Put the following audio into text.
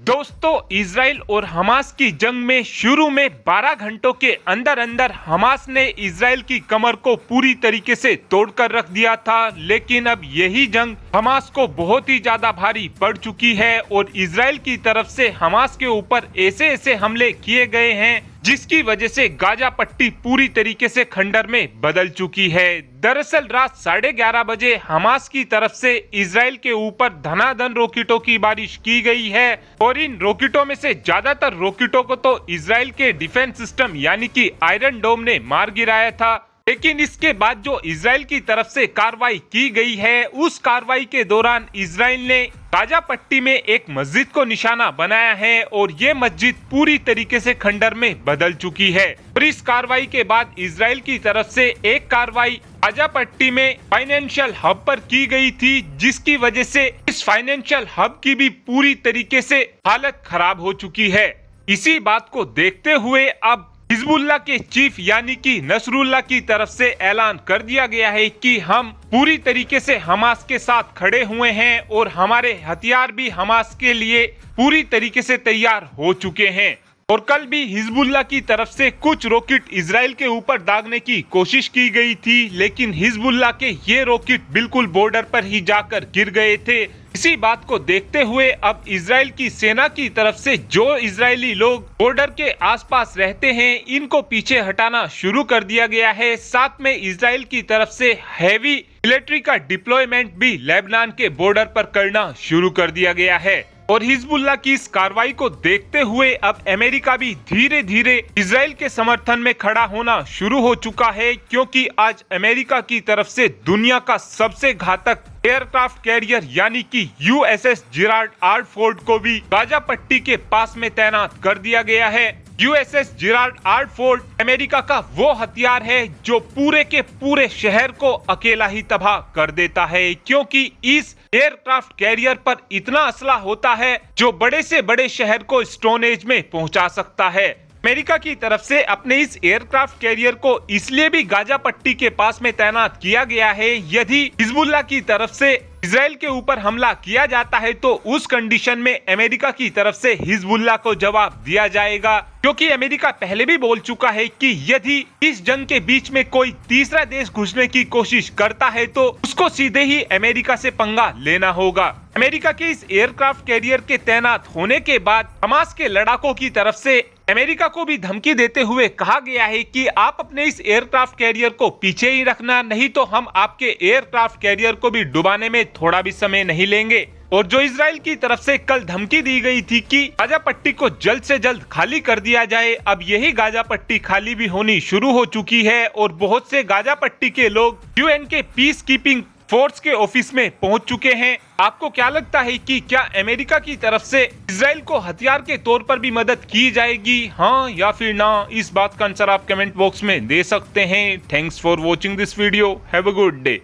दोस्तों, इजराइल और हमास की जंग में शुरू में 12 घंटों के अंदर अंदर हमास ने इजराइल की कमर को पूरी तरीके से तोड़कर रख दिया था। लेकिन अब यही जंग हमास को बहुत ही ज्यादा भारी पड़ चुकी है और इजराइल की तरफ से हमास के ऊपर ऐसे ऐसे हमले किए गए हैं जिसकी वजह से गाजा पट्टी पूरी तरीके से खंडर में बदल चुकी है। दरअसल रात 11:30 बजे हमास की तरफ से इजराइल के ऊपर धनाधन रॉकेटों की बारिश की गई है और इन रॉकेटों में से ज्यादातर रॉकेटों को तो इजराइल के डिफेंस सिस्टम यानी कि आयरन डोम ने मार गिराया था। लेकिन इसके बाद जो इजराइल की तरफ से कार्रवाई की गई है, उस कार्रवाई के दौरान इजराइल ने गाजा पट्टी में एक मस्जिद को निशाना बनाया है और ये मस्जिद पूरी तरीके से खंडर में बदल चुकी है। और इस कार्रवाई के बाद इजराइल की तरफ से एक कार्रवाई गाजा पट्टी में फाइनेंशियल हब पर की गई थी, जिसकी वजह से इस फाइनेंशियल हब की भी पूरी तरीके से हालत खराब हो चुकी है। इसी बात को देखते हुए अब हिजबुल्लाह के चीफ यानी कि नसरुल्लाह की तरफ से ऐलान कर दिया गया है कि हम पूरी तरीके से हमास के साथ खड़े हुए हैं और हमारे हथियार भी हमास के लिए पूरी तरीके से तैयार हो चुके हैं। और कल भी हिजबुल्लाह की तरफ से कुछ रॉकेट इजराइल के ऊपर दागने की कोशिश की गई थी, लेकिन हिजबुल्लाह के ये रॉकेट बिल्कुल बॉर्डर पर ही जाकर गिर गए थे। इसी बात को देखते हुए अब इजराइल की सेना की तरफ से जो इजरायली लोग बॉर्डर के आसपास रहते हैं, इनको पीछे हटाना शुरू कर दिया गया है। साथ में इजराइल की तरफ से हैवी मिलिट्री का डिप्लॉयमेंट भी लेबनान के बॉर्डर पर करना शुरू कर दिया गया है। और हिजबुल्लाह की इस कार्रवाई को देखते हुए अब अमेरिका भी धीरे धीरे इजराइल के समर्थन में खड़ा होना शुरू हो चुका है, क्योंकि आज अमेरिका की तरफ से दुनिया का सबसे घातक एयरक्राफ्ट कैरियर यानी कि यूएसएस जिराल्ड आर फोर्ड को भी गाजा पट्टी के पास में तैनात कर दिया गया है। USS Gerald R Ford America का वो हथियार है जो पूरे के पूरे शहर को अकेला ही तबाह कर देता है, क्योंकि इस एयरक्राफ्ट कैरियर पर इतना असला होता है जो बड़े से बड़े शहर को स्टोन एज में पहुंचा सकता है। अमेरिका की तरफ से अपने इस एयरक्राफ्ट कैरियर को इसलिए भी गाजा पट्टी के पास में तैनात किया गया है, यदि हिजबुल्लाह की तरफ से इजराइल के ऊपर हमला किया जाता है तो उस कंडीशन में अमेरिका की तरफ से हिजबुल्लाह को जवाब दिया जाएगा। क्योंकि अमेरिका पहले भी बोल चुका है कि यदि इस जंग के बीच में कोई तीसरा देश घुसने की कोशिश करता है तो उसको सीधे ही अमेरिका से पंगा लेना होगा। अमेरिका के इस एयरक्राफ्ट कैरियर के तैनात होने के बाद हमास के लड़ाकों की तरफ से अमेरिका को भी धमकी देते हुए कहा गया है कि आप अपने इस एयरक्राफ्ट कैरियर को पीछे ही रखना, नहीं तो हम आपके एयरक्राफ्ट कैरियर को भी डुबाने में थोड़ा भी समय नहीं लेंगे। और जो इजराइल की तरफ से कल धमकी दी गई थी कि गाजा पट्टी को जल्द से जल्द खाली कर दिया जाए, अब यही गाजा पट्टी खाली भी होनी शुरू हो चुकी है और बहुत से गाजा पट्टी के लोग यूएन के पीस कीपिंग फोर्स के ऑफिस में पहुंच चुके हैं। आपको क्या लगता है कि क्या अमेरिका की तरफ से इजराइल को हथियार के तौर पर भी मदद की जाएगी, हाँ या फिर ना? इस बात का आंसर आप कमेंट बॉक्स में दे सकते हैं। Thanks for watching this video. Have a good day.